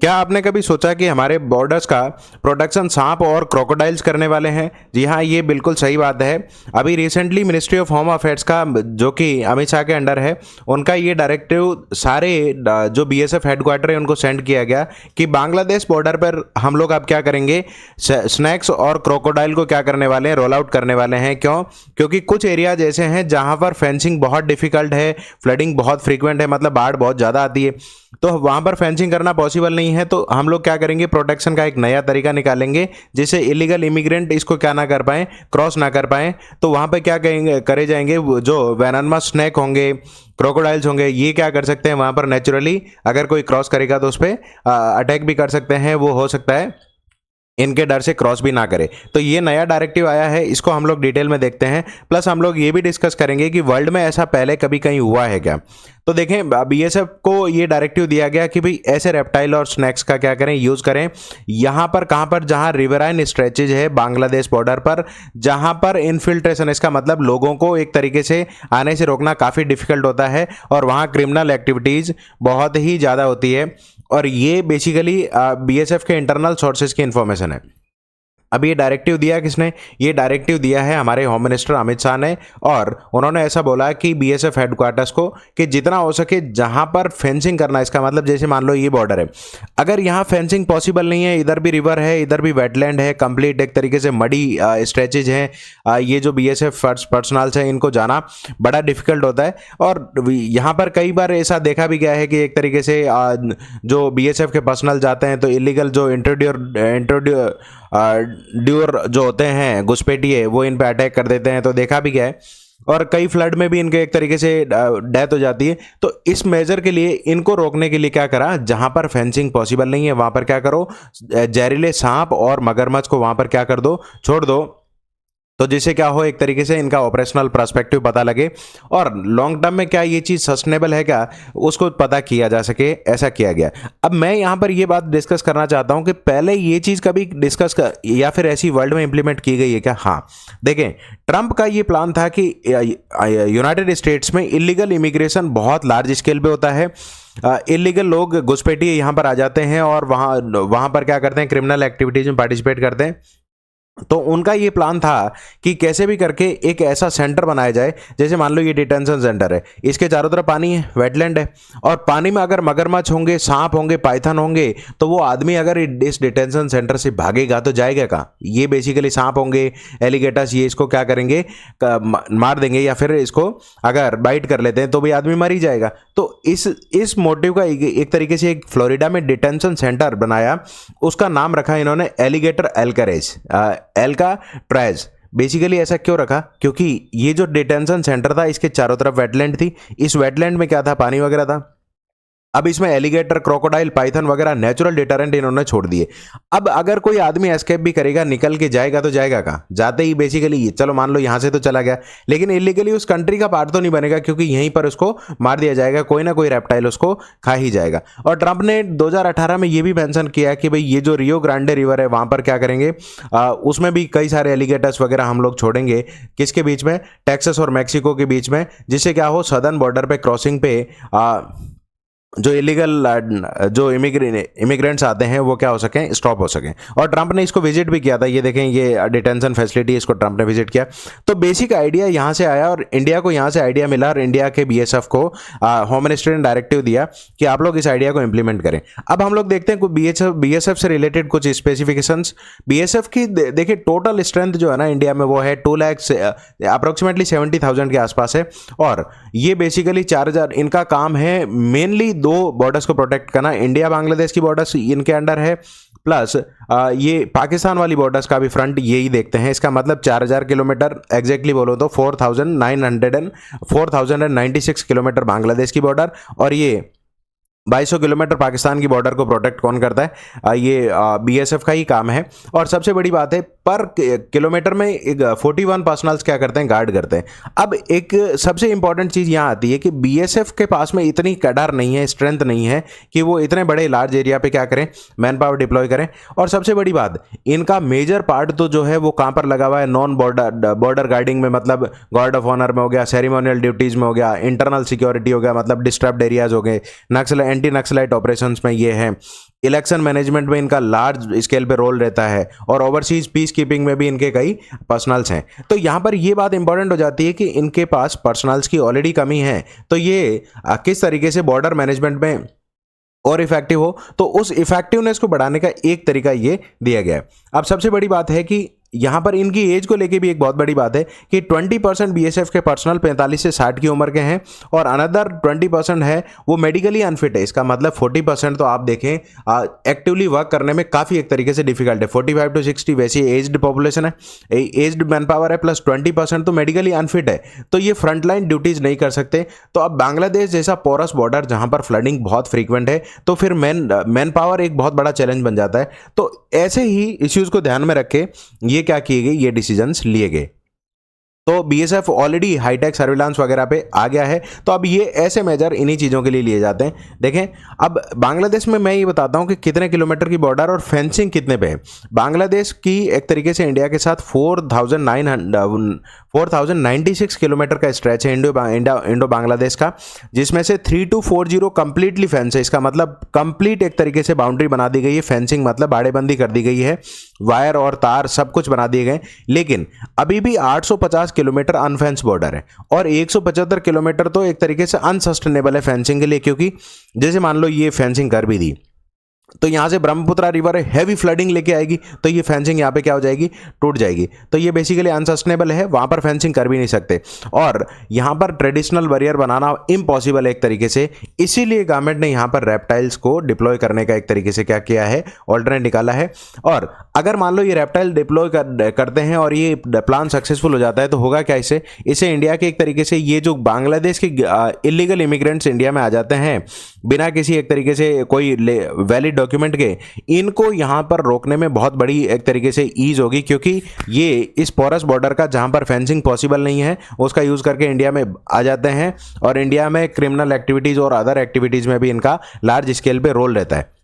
क्या आपने कभी सोचा कि हमारे बॉर्डर्स का प्रोटेक्शन सांप और क्रोकोडाइल्स करने वाले हैं? जी हाँ, ये बिल्कुल सही बात है। अभी recently ministry of home affairs का, जो कि अमित शाह के अंडर है, उनका ये डायरेक्टिव सारे जो बीएसएफ हेडक्वार्टर है उनको सेंड किया गया कि बांग्लादेश बॉर्डर पर हम लोग अब क्या करेंगे, स्नैक्स और क्रोकोडाइल को क्या करने वाले हैं, रोल आउट करने वाले हैं। क्यों? क्योंकि कुछ एरियाज ऐसे हैं जहाँ पर फेंसिंग बहुत डिफिकल्ट है, फ्लडिंग बहुत फ्रीक्वेंट है, मतलब बाढ़ बहुत ज़्यादा आती है, तो वहां पर फेंसिंग करना पॉसिबल नहीं है। तो हम लोग क्या करेंगे, प्रोटेक्शन का एक नया तरीका निकालेंगे जिससे इलीगल इमिग्रेंट इसको क्या ना कर पाए, क्रॉस ना कर पाए। तो वहां पर क्या करेंगे, करे जाएंगे, जो वेननमस स्नेक होंगे, क्रोकोडाइल्स होंगे, ये क्या कर सकते हैं वहां पर नेचुरली, अगर कोई क्रॉस करेगा तो उस पर अटैक भी कर सकते हैं, वो हो सकता है इनके डर से क्रॉस भी ना करे। तो ये नया डायरेक्टिव आया है, इसको हम लोग डिटेल में देखते हैं। प्लस हम लोग ये भी डिस्कस करेंगे कि वर्ल्ड में ऐसा पहले कभी कहीं हुआ है क्या। तो देखें, बीएसएफ को ये डायरेक्टिव दिया गया कि भाई ऐसे रेप्टाइल और स्नैक्स का क्या करें, यूज करें यहाँ पर, कहाँ पर, जहाँ रिवराइन स्ट्रेचेज है बांग्लादेश बॉर्डर पर, जहाँ पर इनफिल्ट्रेशन, इसका मतलब लोगों को एक तरीके से आने से रोकना काफ़ी डिफिकल्ट होता है और वहाँ क्रिमिनल एक्टिविटीज़ बहुत ही ज़्यादा होती है। और ये बेसिकली बीएसएफ के इंटरनल सोर्सेज की इंफॉर्मेशन है। अब ये डायरेक्टिव दिया किसने? ये डायरेक्टिव दिया है हमारे होम मिनिस्टर अमित शाह ने, और उन्होंने ऐसा बोला कि बीएसएफ हेडक्वार्टर्स को कि जितना हो सके जहां पर फेंसिंग करना, इसका मतलब जैसे मान लो ये बॉर्डर है, अगर यहाँ फेंसिंग पॉसिबल नहीं है, इधर भी रिवर है, इधर भी वेटलैंड है, कंप्लीट एक तरीके से मडी स्ट्रेचेज हैं, ये जो बीएसएफ पर्सनल्स हैं इनको जाना बड़ा डिफिकल्ट होता है। और यहाँ पर कई बार ऐसा देखा भी गया है कि एक तरीके से जो बीएसएफ के पर्सनल जाते हैं तो इलीगल जो ड्यूर जो होते हैं, घुसपैठिए, वो इन पे अटैक कर देते हैं, तो देखा भी गया है। और कई फ्लड में भी इनके एक तरीके से डेथ हो जाती है। तो इस मेजर के लिए, इनको रोकने के लिए क्या करा, जहां पर फेंसिंग पॉसिबल नहीं है वहां पर क्या करो, जहरीले सांप और मगरमच्छ को वहां पर क्या कर दो, छोड़ दो, तो जिससे क्या हो, एक तरीके से इनका ऑपरेशनल पर्सपेक्टिव पता लगे और लॉन्ग टर्म में क्या ये चीज़ सस्टेनेबल है क्या, उसको पता किया जा सके, ऐसा किया गया। अब मैं यहाँ पर ये बात डिस्कस करना चाहता हूँ कि पहले ये चीज़ कभी डिस्कस कर या फिर ऐसी वर्ल्ड में इंप्लीमेंट की गई है क्या? हाँ, देखें, ट्रंप का ये प्लान था कि यूनाइटेड स्टेट्स में इलीगल इमिग्रेशन बहुत लार्ज स्केल पे होता है। इलीगल लोग घुसपैठिए यहाँ पर आ जाते हैं और वहाँ पर क्या करते हैं, क्रिमिनल एक्टिविटीज में पार्टिसिपेट करते हैं। तो उनका ये प्लान था कि कैसे भी करके एक ऐसा सेंटर बनाया जाए, जैसे मान लो ये डिटेंशन सेंटर है, इसके चारों तरफ पानी है, वेटलैंड है, और पानी में अगर मगरमच्छ होंगे, सांप होंगे, पाइथन होंगे, तो वो आदमी अगर इस डिटेंशन सेंटर से भागेगा तो जाएगा कहाँ? ये बेसिकली सांप होंगे, एलिगेटर्स, ये इसको क्या करेंगे, मार देंगे, या फिर इसको अगर बाइट कर लेते हैं तो भी आदमी मर ही जाएगा। तो इस मोटिव का एक तरीके से एक फ्लोरिडा में डिटेंशन सेंटर बनाया, उसका नाम रखा इन्होंने एलिगेटर एल्करेज, एल का ट्राइज। बेसिकली ऐसा क्यों रखा? क्योंकि ये जो डिटेंशन सेंटर था, इसके चारों तरफ वेटलैंड थी, इस वेटलैंड में क्या था, पानी वगैरह था। अब इसमें एलिगेटर, क्रोकोडाइल, पाइथन वगैरह नेचुरल डिटरेंट इन्होंने छोड़ दिए। अब अगर कोई आदमी एस्केप भी करेगा, निकल के जाएगा, तो जाएगा कहाँ? जाते ही बेसिकली चलो मान लो यहाँ से तो चला गया, लेकिन इलीगली उस कंट्री का पार्ट तो नहीं बनेगा, क्योंकि यहीं पर उसको मार दिया जाएगा, कोई ना कोई रेप्टाइल उसको खा ही जाएगा। और ट्रंप ने 2018 में ये भी मेंशन किया कि भाई ये जो रियो ग्रांडे रिवर है वहाँ पर क्या करेंगे, उसमें भी कई सारे एलिगेटर्स वगैरह हम लोग छोड़ेंगे। किसके बीच में? टेक्सास और मैक्सिको के बीच में, जिससे क्या हो, सदर्न बॉर्डर पे क्रॉसिंग पे जो इलीगल जो इमिग्रेंट्स आते हैं वो क्या हो सकें, स्टॉप हो सकें। और ट्रंप ने इसको विजिट भी किया था, ये देखें, ये डिटेंशन फैसिलिटी, इसको ट्रंप ने विजिट किया। तो बेसिक आइडिया यहाँ से आया और इंडिया को यहाँ से आइडिया मिला, और इंडिया के बीएसएफ को होम मिनिस्टर ने डायरेक्टिव दिया कि आप लोग इस आइडिया को इंप्लीमेंट करें। अब हम लोग देखते हैं बीएसएफ से रिलेटेड कुछ स्पेसिफिकेशंस। बीएसएफ की देखिए टोटल स्ट्रेंथ जो है ना इंडिया में, वो है 2 लाख अप्रोक्सीमेटली 70,000 के आसपास है। और ये बेसिकली 4,000 इनका काम है, मेनली 2 बॉर्डर्स को प्रोटेक्ट करना। इंडिया बांग्लादेश की बॉर्डर्स इनके अंडर है, प्लस ये पाकिस्तान वाली बॉर्डर्स का भी फ्रंट यही देखते हैं। इसका मतलब 4,000 किलोमीटर, एग्जैक्टली बोलो तो 4,496 किलोमीटर बांग्लादेश की बॉर्डर, और ये 2200 किलोमीटर पाकिस्तान की बॉर्डर को प्रोटेक्ट कौन करता है? ये बीएसएफ का ही काम है। और सबसे बड़ी बात है, पर किलोमीटर में 41 पर्सनल्स क्या करते हैं, गार्ड करते हैं। अब एक सबसे इंपॉर्टेंट चीज़ यहाँ आती है कि बीएसएफ के पास में इतनी कडार नहीं है, स्ट्रेंथ नहीं है कि वो इतने बड़े लार्ज एरिया पे क्या करें, मैन पावर डिप्लॉय करें। और सबसे बड़ी बात, इनका मेजर पार्ट तो जो है वो कहाँ पर लगा हुआ है, नॉन बॉर्डर गार्डिंग में, मतलब गार्ड ऑफ ऑनर में हो गया, सेरेमोनियल ड्यूटीज़ में हो गया, इंटरनल सिक्योरिटी हो गया, मतलब डिस्टर्ब्ड एरियाज हो गए, एंटी नक्सलाइट ऑपरेशंस में ये है, इलेक्शन मैनेजमेंट में इनका लार्ज स्केल पे रोल रहता है और ओवरसीज पीस कीपिंग में भी इनके कई पर्सनल्स हैं। तो यहाँ पर ये बात इंपॉर्टेंट हो जाती है कि इनके पास पर्सनल्स की ऑलरेडी कमी है, तो ये किस तरीके से बॉर्डर मैनेजमेंट में और इफेक्टिव हो, तो उस इफेक्टिवनेस को बढ़ाने का एक तरीका ये दिया गया है। अब सबसे बड़ी बात है कि यहाँ पर इनकी एज को लेके भी एक बहुत बड़ी बात है कि 20% बीएसएफ के पर्सनल 45 से 60 की उम्र के हैं और अनदर 20% है वो मेडिकली अनफिट है। इसका मतलब 40% तो आप देखें एक्टिवली वर्क करने में काफ़ी एक तरीके से डिफिकल्ट है। 45 to 60 वैसी एज्ड पॉपुलेशन है, एज्ड मैन पावर है, प्लस 20% तो मेडिकली अनफिट है, तो ये फ्रंटलाइन ड्यूटीज़ नहीं कर सकते। तो अब बांग्लादेश जैसा पोरस बॉर्डर जहाँ पर फ्लडिंग बहुत फ्रीक्वेंट है, तो फिर मैन पावर एक बहुत बड़ा चैलेंज बन जाता है। तो ऐसे ही इश्यूज़ को ध्यान में रख के ये क्या किए गए, ये डिसीजंस लिए गए। तो बीएसएफ ऑलरेडी हाईटेक सर्विलांस वगैरह पे आ गया है, तो अब ये ऐसे मेजर इन्हीं चीज़ों के लिए लिए जाते हैं। देखें, अब बांग्लादेश में मैं ये बताता हूँ कि कितने किलोमीटर की बॉर्डर और फेंसिंग कितने पे है। बांग्लादेश की एक तरीके से इंडिया के साथ 4096 किलोमीटर का स्ट्रेच है इंडो बांग्लादेश का, जिसमें से 3240 कंप्लीटली फेंस है। इसका मतलब कंप्लीट एक तरीके से बाउंड्री बना दी गई है, फेंसिंग मतलब बाड़ेबंदी कर दी गई है, वायर और तार सब कुछ बना दिए गए। लेकिन अभी भी 850 किलोमीटर अनफेंस बॉर्डर है और 175 किलोमीटर तो एक तरीके से अनसस्टेनेबल है फेंसिंग के लिए, क्योंकि जैसे मान लो ये फेंसिंग कर भी दी तो यहाँ से ब्रह्मपुत्रा रिवर हैवी फ्लडिंग लेके आएगी, तो ये फेंसिंग यहाँ पे क्या हो जाएगी, टूट जाएगी। तो ये बेसिकली अनसस्टेनेबल है, वहाँ पर फेंसिंग कर भी नहीं सकते और यहाँ पर ट्रेडिशनल बैरियर बनाना इम्पॉसिबल है एक तरीके से। इसीलिए गवर्नमेंट ने यहाँ पर रेप्टाइल्स को डिप्लॉय करने का एक तरीके से क्या किया है, ऑल्टरनेट निकाला है। और अगर मान लो ये रेप्टाइल डिप्लॉय करते हैं और ये प्लान सक्सेसफुल हो जाता है, तो होगा क्या, इससे इंडिया के एक तरीके से ये जो बांग्लादेश के इलीगल इमिग्रेंट्स इंडिया में आ जाते हैं बिना किसी एक तरीके से कोई वैलिड डॉक्यूमेंट के, इनको यहाँ पर रोकने में बहुत बड़ी एक तरीके से ईज होगी, क्योंकि ये इस पोरस बॉर्डर का जहाँ पर फेंसिंग पॉसिबल नहीं है उसका यूज़ करके इंडिया में आ जाते हैं और इंडिया में क्रिमिनल एक्टिविटीज़ और अदर एक्टिविटीज़ में भी इनका लार्ज स्केल पे रोल रहता है।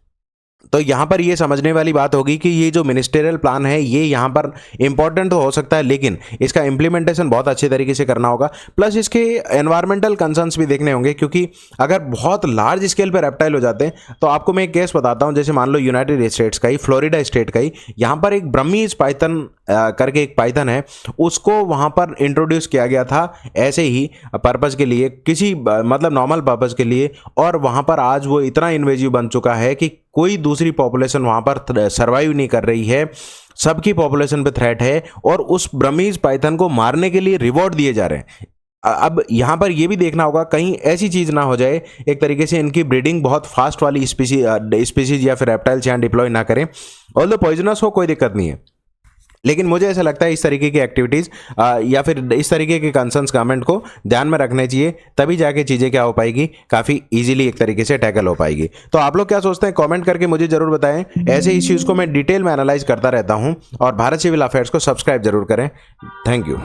तो यहाँ पर ये समझने वाली बात होगी कि ये जो मिनिस्टेरियल प्लान है ये यहाँ पर इंपॉर्टेंट तो हो सकता है, लेकिन इसका इम्प्लीमेंटेशन बहुत अच्छे तरीके से करना होगा। प्लस इसके एनवायरमेंटल कंसर्न्स भी देखने होंगे, क्योंकि अगर बहुत लार्ज स्केल पर रेप्टाइल हो जाते हैं तो आपको मैं एक केस बताता हूँ। जैसे मान लो यूनाइटेड स्टेट्स का ही, फ्लोरिडा स्टेट का ही, यहाँ पर एक ब्रह्मीज पाइथन करके एक पाइथन है, उसको वहाँ पर इंट्रोड्यूस किया गया था ऐसे ही पर्पज़ के लिए, किसी मतलब नॉर्मल पर्पज़ के लिए, और वहाँ पर आज वो इतना इन्वेजिव बन चुका है कि कोई दूसरी पॉपुलेशन वहाँ पर सर्वाइव नहीं कर रही है, सबकी पॉपुलेशन पे थ्रेट है और उस ब्रह्मीज पाइथन को मारने के लिए रिवॉर्ड दिए जा रहे हैं। अब यहाँ पर ये भी देखना होगा कहीं ऐसी चीज़ ना हो जाए एक तरीके से इनकी ब्रीडिंग बहुत फास्ट वाली स्पीसीज या फिर रेप्टाइल्स यहाँ डिप्लॉय ना करें। ऑल्दो पॉइजनस हो कोई दिक्कत नहीं है, लेकिन मुझे ऐसा लगता है इस तरीके की एक्टिविटीज़ या फिर इस तरीके के कंसर्न्स गवर्नमेंट को ध्यान में रखने चाहिए, तभी जाके चीज़ें क्या हो पाएगी, काफ़ी इजीली एक तरीके से टैकल हो पाएगी। तो आप लोग क्या सोचते हैं, कमेंट करके मुझे ज़रूर बताएं। ऐसे इश्यूज़ को मैं डिटेल में एनालाइज करता रहता हूं और भारत सिविल अफेयर्स को सब्सक्राइब जरूर करें। Thank you.